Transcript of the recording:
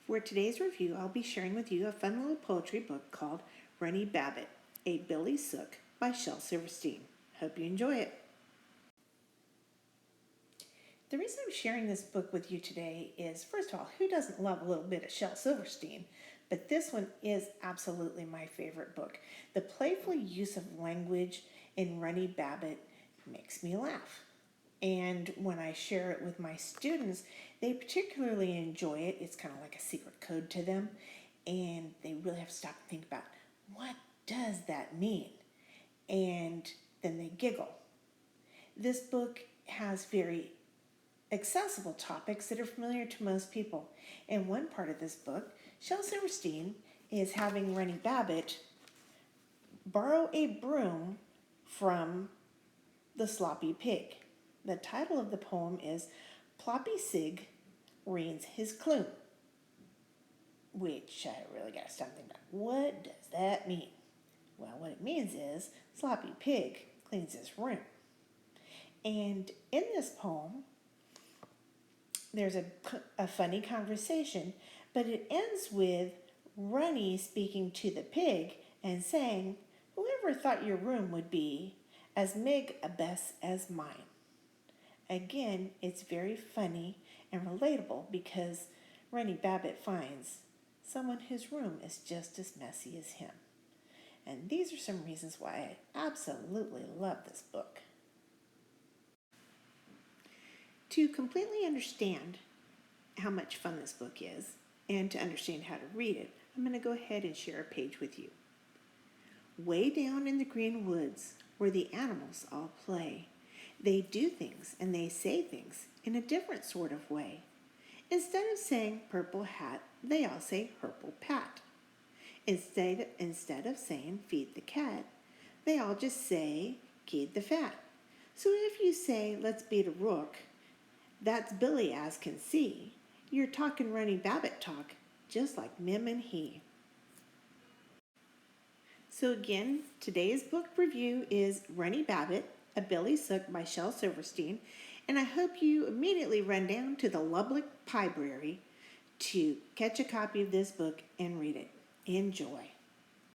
For today's review, I'll be sharing with you a fun little poetry book called Runny Babbit, a Billy Sook by Shel Silverstein. Hope you enjoy it. The reason I'm sharing this book with you today is, first of all, who doesn't love a little bit of Shel Silverstein? But this one is absolutely my favorite book. The playful use of language in Runny Babbit makes me laugh. And when I share it with my students, they particularly enjoy it. It's kind of like a secret code to them. And they really have to stop and think about, what does that mean? And then they giggle. This book has very accessible topics that are familiar to most people. In one part of this book, Shel Silverstein is having Runny Babbit borrow a broom from the sloppy pig. The title of the poem is Ploppy Sig Reins His Clume, which I really got to stop thinking about. What does that mean? Well, what it means is sloppy pig cleans his room. And in this poem, there's a funny conversation, but it ends with Runny speaking to the pig and saying, "Whoever thought your room would be as big a mess as mine?" Again, it's very funny and relatable because Runny Babbit finds someone whose room is just as messy as him. And these are some reasons why I absolutely love this book. To completely understand how much fun this book is and to understand how to read it, I'm going to go ahead and share a page with you. Way down in the green woods where the animals all play, they do things and they say things in a different sort of way. Instead of saying purple hat, they all say purple pat. Instead of saying feed the cat, they all just say kid the fat. So if you say let's beat a rook, that's Billy as can see. You're talking Runny Babbit talk, just like Mim and he. So again, today's book review is Runny Babbit, a Billy Sook by Shel Silverstein, and I hope you immediately run down to the Lubbock Library to catch a copy of this book and read it. Enjoy.